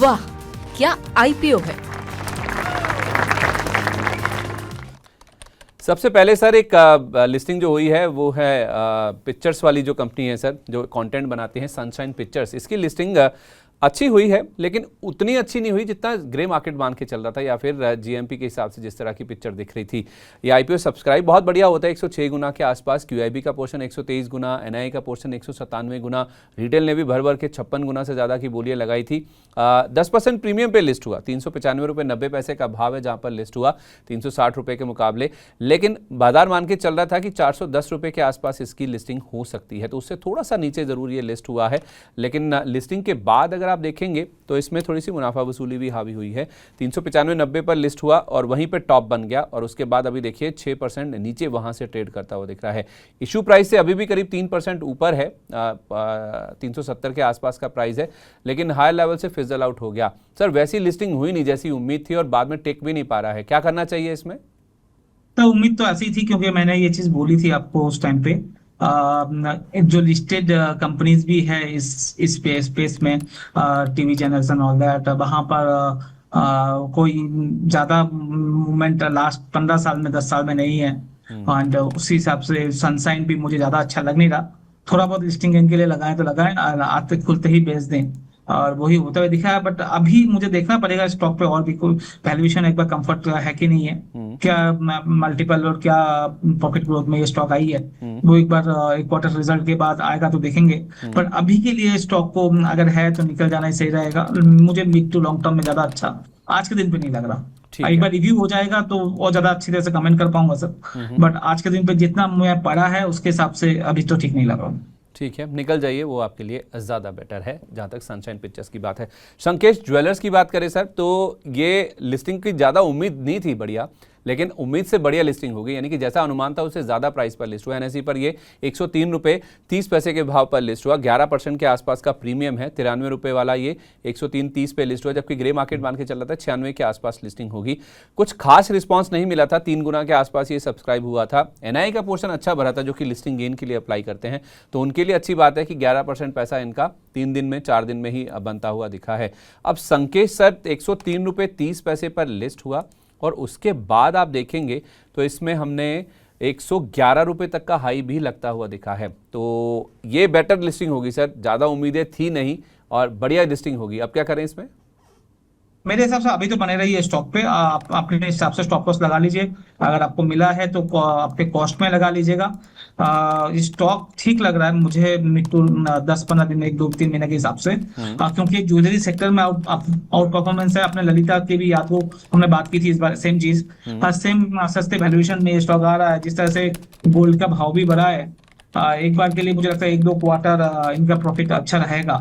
वाह, क्या आईपीओ है। सबसे पहले सर एक लिस्टिंग जो हुई है वो है पिक्चर्स वाली जो कंपनी है सर, जो कंटेंट बनाती है, सनशाइन पिक्चर्स। इसकी लिस्टिंग अच्छी हुई है, लेकिन उतनी अच्छी नहीं हुई जितना ग्रे मार्केट मान के चल रहा था, या फिर जीएमपी के हिसाब से जिस तरह की पिक्चर दिख रही थी। ये आईपीओ सब्सक्राइब बहुत बढ़िया होता है, 106 गुना के आसपास। क्यूआईबी का पोर्शन 123 गुना, एनआई का पोर्शन 197 गुना, रिटेल ने भी भर भर के 56 गुना से ज़्यादा की बोलियाँ लगाई थी। 10% प्रीमियम पे लिस्ट हुआ, 395 रुपये 90 पैसे का भाव है जहाँ पर लिस्ट हुआ 360 रुपये के मुकाबले। लेकिन बाजार मान के चल रहा था कि 410 रुपये के आसपास इसकी लिस्टिंग हो सकती है, तो उससे थोड़ा सा नीचे ज़रूर ये लिस्ट हुआ है। लेकिन लिस्टिंग के बाद अगर आप देखेंगे तो इसमें थोड़ी सी मुनाफा वसूली भी हावी हुई है। 395.90 पर लिस्ट हुआ और वहीं पे टॉप बन गया, और उसके बाद अभी देखिए 6% नीचे वहां से ट्रेड करता हुआ दिख रहा है। इशू प्राइस से अभी भी करीब 3% ऊपर है, 370 के आसपास का प्राइस है, लेकिन हाई लेवल से फिजल आउट हो गया। सर वैसी लिस्टिंग हुई नहीं जैसी उम्मीद थी, और बाद में टेक भी नहीं पा रहा है, क्या करना चाहिए इसमें? तो उम्मीद तो ऐसी थी, क्योंकि मैंने ये चीज बोली थी आपको उस टाइम पे। जो लिस्टेड कंपनीज भी है इस स्पेस में, TV channels and all that, वहां पर कोई ज्यादा मूवमेंट लास्ट 15 साल में 10 साल में नहीं है। एंड उसी हिसाब से सनशाइन भी मुझे ज्यादा अच्छा लग नहीं रहा। थोड़ा बहुत लिस्टिंग इनके लिए लगाएं तो लगाएं, आते खुलते ही बेच दें, और वही होता हुआ दिखा है। बट अभी मुझे देखना पड़ेगा स्टॉक पे और भी कोई वैल्यूएशन एक बार कंफर्ट है कि नहीं है, क्या मल्टीपल और क्या प्रॉफिट ग्रोथ में ये स्टॉक आई है, वो एक बार एक क्वार्टर रिजल्ट के बाद आएगा तो देखेंगे। पर अभी के लिए स्टॉक को अगर है तो निकल जाना ही सही रहेगा। मुझे मिड टू लॉन्ग टर्म में ज्यादा अच्छा आज के दिन पे नहीं लग रहा। एक बार रिव्यू हो जाएगा तो और ज्यादा अच्छी तरह से कमेंट कर पाऊंगा सर, बट आज के दिन पे जितना मैं पढ़ा है उसके हिसाब से अभी तो ठीक नहीं लग रहा। ठीक है, निकल जाइए, वो आपके लिए ज़्यादा बेटर है जहाँ तक सनशाइन पिक्चर्स की बात है। संकेश ज्वेलर्स की बात करें सर, तो ये लिस्टिंग की ज़्यादा उम्मीद नहीं थी बढ़िया, लेकिन उम्मीद से बढ़िया लिस्टिंग हो गई, यानी कि जैसा अनुमान था उससे ज़्यादा प्राइस पर लिस्ट हुआ। एनएसई पर ये 103 रुपये 30 पैसे के भाव पर लिस्ट हुआ, 11% के आसपास का प्रीमियम है। 93 रुपये वाला ये 103.30 पे लिस्ट हुआ, जबकि ग्रे मार्केट मान के चल रहा था 96 के आसपास लिस्टिंग होगी। कुछ खास रिस्पॉन्स नहीं मिला था, 3 गुना के आसपास ये सब्सक्राइब हुआ था। एनआई का पोर्शन अच्छा भरा था, जो कि लिस्टिंग गेन के लिए अप्लाई करते हैं, तो उनके लिए अच्छी बात है कि 11% पैसा इनका 3 दिन में 4 दिन में ही बनता हुआ दिखा है। अब संकेश सर 103 रुपये 30 पैसे पर लिस्ट हुआ, और उसके बाद आप देखेंगे तो इसमें हमने 111 रुपये तक का हाई भी लगता हुआ दिखा है। तो ये बेटर लिस्टिंग होगी सर, ज़्यादा उम्मीदें थी नहीं, और बढ़िया लिस्टिंग होगी। अब क्या करें इसमें? मेरे हिसाब से अभी तो बने रहिए स्टॉक पे, आप अपने हिसाब से स्टॉप लॉस लगा लीजिए। अगर आपको मिला है तो आपके कॉस्ट में लगा लीजिएगा। स्टॉक ठीक लग रहा है मुझे मिड टू 10-15 दिन, 1-2-3 महीने के हिसाब से, क्योंकि ज्वेलरी सेक्टर में आउट परफॉर्मेंस है। अपने ललिता की भी याद हो, हमने बात की थी इस बार सेम चीज। सेम सस्ते वैल्यूएशन में स्टॉक आ रहा है, जिस तरह से गोल्ड का भाव भी बढ़ा है। एक बार के लिए मुझे लगता है 1-2 क्वार्टर इनका प्रॉफिट अच्छा रहेगा।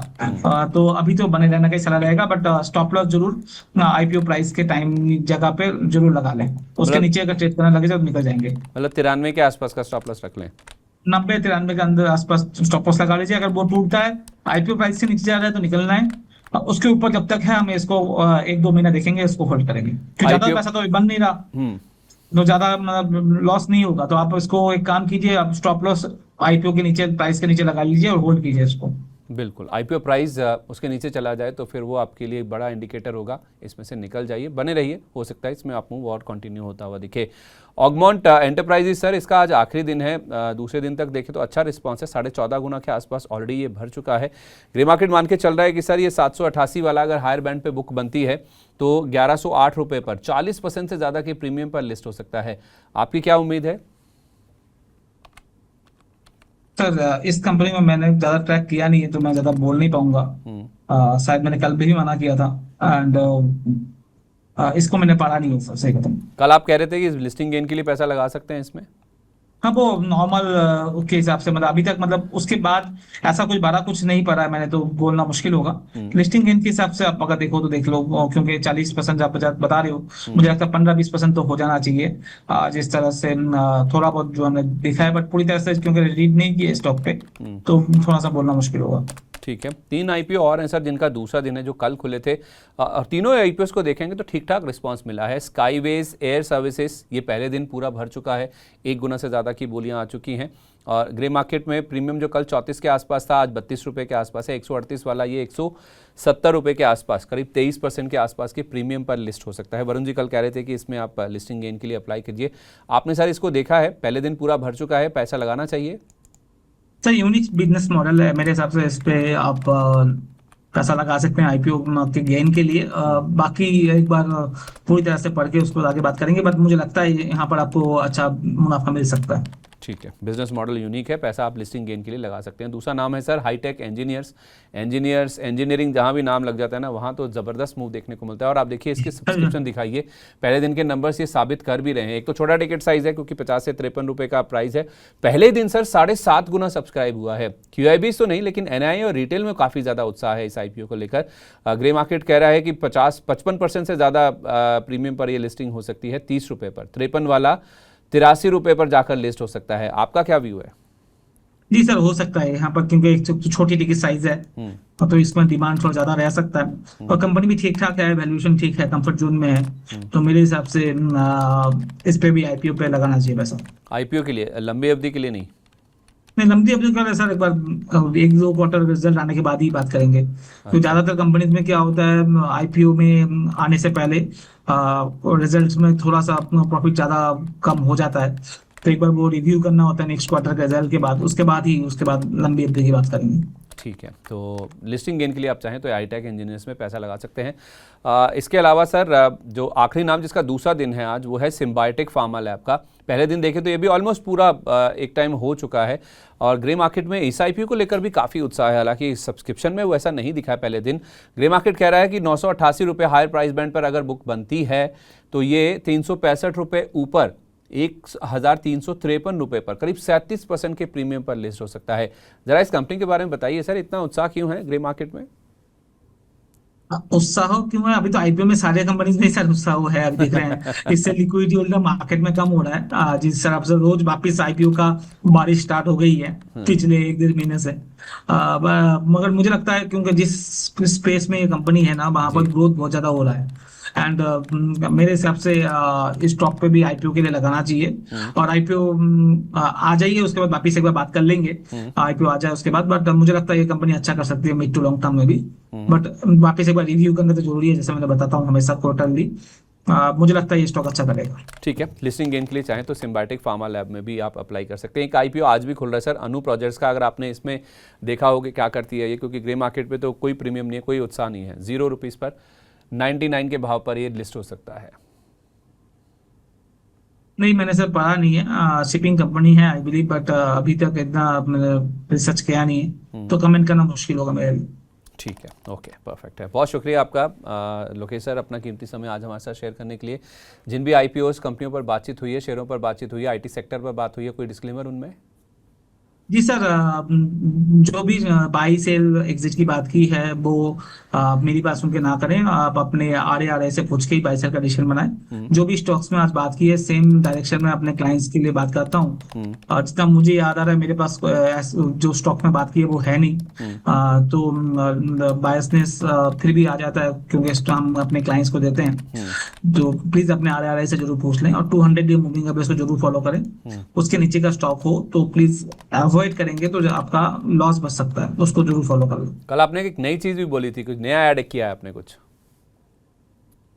तो अभी तो बने रहने का ही सलाह रहेगा, बट स्टॉप लॉस जरूर आईपीओ प्राइस के टाइम जगह पे जरूर लगा लें। उसके नीचे अगर ट्रेड करने लगे तो निकल जाएंगे। मतलब 93 के आसपास का स्टॉप लॉस रख लें, 90-93 के अंदर आसपास स्टॉप लॉस लगा लीजिए। अगर वो टूटता है, आईपीओ प्राइस से नीचे जा रहा है तो निकलना है। उसके ऊपर जब तक है हम इसको 1-2 महीना देखेंगे, इसको होल्ड करेंगे, क्योंकि ज्यादा पैसा तो बन नहीं रहा, तो ज्यादा लॉस नहीं होगा। तो आप इसको एक काम कीजिए, आप स्टॉप लॉस आईपीओ के नीचे, प्राइस के नीचे लगा लीजिए और होल्ड कीजिए इसको। बिल्कुल, आईपीओ प्राइस उसके नीचे चला जाए तो फिर वो आपके लिए एक बड़ा इंडिकेटर होगा, इसमें से निकल जाइए, बने रहिए, हो सकता है इसमें आप मूव और कंटिन्यू होता हुआ दिखे। ऑगमोंट एंटरप्राइजेज सर, इसका आज आखिरी दिन है, दूसरे दिन तक देखें तो अच्छा रिस्पांस है, 14.5 गुना के आसपास ऑलरेडी ये भर चुका है। ग्रे मार्केट मान के चल रहा है कि सर ये 788 वाला अगर हायर बैंड पे बुक बनती है तो 1108 रुपये पर 40% से ज़्यादा के प्रीमियम पर लिस्ट हो सकता है। आपकी क्या उम्मीद है? सर इस कंपनी में मैंने ज्यादा ट्रैक किया नहीं है, तो मैं ज्यादा बोल नहीं पाऊंगा। शायद मैंने कल भी मना किया था, एंड इसको मैंने पढ़ा नहीं है सर, सही बताऊं। कल आप कह रहे थे कि लिस्टिंग गेन के लिए पैसा लगा सकते हैं इसमें? हाँ, वो नॉर्मल के हिसाब से, मतलब अभी तक, मतलब उसके बाद ऐसा कुछ बड़ा कुछ नहीं पड़ा है मैंने, तो बोलना मुश्किल होगा। लिस्टिंग गेन के हिसाब से आप अगर देखो तो देख लो, क्योंकि 40% आप बता रहे हो, मुझे लगता है 15-20% तो हो जाना चाहिए। जिस तरह से थोड़ा बहुत जो हमने देखा है, बट पूरी तरह से क्योंकि रीड नहीं किया स्टॉक पे, तो थोड़ा सा बोलना मुश्किल होगा। ठीक है, 3 आईपीओ और हैं सर जिनका दूसरा दिन है, जो कल खुले थे, और तीनों आईपीओ को देखेंगे तो ठीक ठाक रिस्पांस मिला है। स्काईवेज एयर सर्विसेज ये पहले दिन पूरा भर चुका है, 1 गुना से ज़्यादा की बोलियां आ चुकी हैं। और ग्रे मार्केट में प्रीमियम जो कल 34 के आसपास था, आज 32 रुपये के आसपास है। 138 वाला ये 170 रुपये के आसपास, करीब 23% के आसपास के प्रीमियम पर लिस्ट हो सकता है। वरुण जी कल कह रहे थे कि इसमें आप लिस्टिंग गेन के लिए अप्लाई कीजिए। आपने सर इसको देखा है, पहले दिन पूरा भर चुका है, पैसा लगाना चाहिए? सर यूनिक बिजनेस मॉडल है मेरे हिसाब से, इस पे आप पैसा लगा सकते हैं आईपीओ के गेन के लिए। बाकी एक बार पूरी तरह से पढ़ के उसको आगे बात करेंगे, बट मुझे लगता है यहाँ पर आपको अच्छा मुनाफा मिल सकता है। ठीक है, बिजनेस मॉडल यूनिक है, पैसा आप लिस्टिंग गेन के लिए लगा सकते हैं। दूसरा नाम है सर हाईटेक इंजीनियर्स। इंजीनियरिंग जहाँ भी नाम लग जाता है ना, वहाँ तो ज़बरदस्त मूव देखने को मिलता है। और आप देखिए इसके सब्सक्रिप्शन दिखाइए, पहले दिन के नंबर्स ये साबित कर भी रहे हैं। एक तो छोटा टिकट साइज है क्योंकि 50 से 53 रुपये का प्राइस है। पहले दिन सर 7.5 गुना सब्सक्राइब हुआ है। QIBs तो नहीं, लेकिन NII और रिटेल में काफ़ी ज़्यादा उत्साह है इस IPO को लेकर। ग्रे मार्केट कह रहा है कि 55% से ज़्यादा प्रीमियम पर ये लिस्टिंग हो सकती है। 30 रुपये पर, 53 वाला 83 रुपये पर जाकर लिस्ट हो सकता है। आपका क्या व्यू है? जी सर, हो सकता है यहाँ पर, क्योंकि एक तो छोटी टिकट साइज है तो इसमें डिमांड थोड़ा ज्यादा रह सकता है, और कंपनी भी ठीक ठाक है, वैल्यूएशन ठीक है, कंफर्ट जोन में है। तो मेरे हिसाब से इस पे भी आईपीओ पे लगाना चाहिए पैसा। IPO के लिए, लंबी अवधि के लिए नहीं? नहीं, लंबी अवधि का सर एक बार 1-2 क्वार्टर रिजल्ट आने के बाद ही बात करेंगे। तो ज्यादातर कंपनीज में क्या होता है, आईपीओ में आने से पहले रिजल्ट्स में थोड़ा सा प्रॉफिट ज्यादा कम हो जाता है, तो एक बार वो रिव्यू करना होता है नेक्स्ट क्वार्टर के रिजल्ट के बाद, उसके बाद लंबी अवधि की बात करेंगे। ठीक है, तो लिस्टिंग गेन के लिए आप चाहें तो हाईटेक इंजीनियर्स में पैसा लगा सकते हैं। इसके अलावा सर जो आखिरी नाम जिसका दूसरा दिन है आज, वो है सिम्बायोटिक फार्मा लैब का। पहले दिन देखें तो ये भी ऑलमोस्ट पूरा एक टाइम हो चुका है, और ग्रे मार्केट में इस IPO को लेकर भी काफ़ी उत्साह है। हालांकि सब्सक्रिप्शन में वो ऐसा नहीं दिखा है पहले दिन। ग्रे मार्केट कह रहा है कि 988 रुपये हायर प्राइस बैंड पर अगर बुक बनती है तो ये 365 रुपये ऊपर 1353 रुपये पर करीब 37% के प्रीमियम पर लिस्ट हो सकता है। जरा इस कंपनी के बारे में बताइए सर, इतना उत्साह क्यों है ग्रे मार्केट में? उत्साह क्यों है? अभी तो आईपीओ में सारे कंपनीज में सर उत्साह है, अभी देख रहे हैं। इससे लिक्विडिटी होल्डर मार्केट में कम हो रहा है। जिस हिसाब से रोज वापिस आईपीओ का बारिश स्टार्ट हो गई है पिछले 1-1.5 महीने से। मगर मुझे लगता है क्योंकि जिस स्पेस में ये कंपनी है ना, वहां पर ग्रोथ बहुत ज्यादा हो रहा है, एंड मेरे हिसाब से इस स्टॉक पे भी आईपीओ के लिए लगाना चाहिए। और आईपीओ आ जाइए, उसके बाद वापिस एक बार बात कर लेंगे, आईपीओ आ जाए उसके बाद। बट मुझे लगता है ये कंपनी अच्छा कर सकती है मिड टू लॉन्ग टर्म में भी। बट वापिस एक बार रिव्यू करना तो जरूरी है, जैसे मैंने बताता हूँ हमेशा क्वार्टरली। मुझे लगता है ये स्टॉक अच्छा करेगा। ठीक है, लिस्टिंग गेन के लिए चाहें तो सिम्बायोटिक फार्मा लैब में भी आप अप्लाई कर सकते हैं। एक IPO आज भी खुल रहा है सर, अनु प्रोजेक्ट्स का। अगर आपने इसमें देखा हो कि क्या करती है ये, क्योंकि ग्रे मार्केट पे तो कोई प्रीमियम नहीं है, कोई उत्साह नहीं है। 0 रुपीज़ पर 99 के भाव पर ये लिस्ट हो सकता है। नहीं, मैंने सर पढ़ा नहीं है, शिपिंग कंपनी है आई बिलीव, बट अभी तक इतना रिसर्च किया नहीं है, तो कमेंट करना मुश्किल होगा मेरे लिए। ठीक है, ओके, परफेक्ट है। बहुत शुक्रिया आपका लोकेश सर, अपना कीमती समय आज हमारे साथ शेयर करने के लिए। जिन भी IPOs कंपनियों पर बातचीत हुई है, शेयरों पर बातचीत हुई है, IT सेक्टर पर बात हुई है, कोई डिस्क्लेमर उनमें? जी सर, जो भी बाई सेल एग्जिट की बात की है वो मेरी बात सुन के ना करें। आप अपने RA से पूछ के ही बाई सेल का डिसीजन बनाएं। जो भी स्टॉक्स में आज बात की है, सेम डायरेक्शन में अपने क्लाइंट्स के लिए बात करता हूँ। और जितना मुझे याद आ रहा है, मेरे पास जो स्टॉक में बात की है वो है नहीं। तो बायसनेस फिर भी आ जाता है, क्योंकि हम अपने क्लाइंट्स को देते हैं। तो प्लीज अपने RA से जरूर पूछ लें, और 200 डे मूविंग एवरेज को जरूर फॉलो करें। उसके नीचे का स्टॉक हो तो प्लीज अवॉइड करेंगे, तो आपका लॉस बच सकता है, उसको जरूर फॉलो कर लो। कल आपने एक नई चीज भी बोली थी, कुछ नया ऐड किया है आपने कुछ?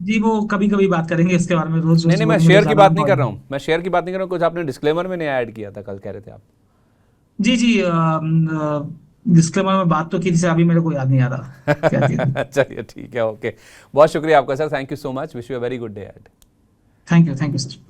जी, वो कभी कभी बात करेंगे इसके बारे में। रोज नहीं, मैं शेयर की बात नहीं कर रहा हूँ, मैं शेयर की बात नहीं कर रहा हूँ। कुछ आपने डिस्क्लेमर में नया ऐड किया था कल, कह रहे थे आप। जी जी, डिस्क्लेमर में बात तो की थी, अभी मेरे को याद नहीं आ रहा क्या थी। चलिए ठीक है, ओके, बहुत शुक्रिया आपका sir, thank you so much, wish you a very good day Ed. Thank you sir.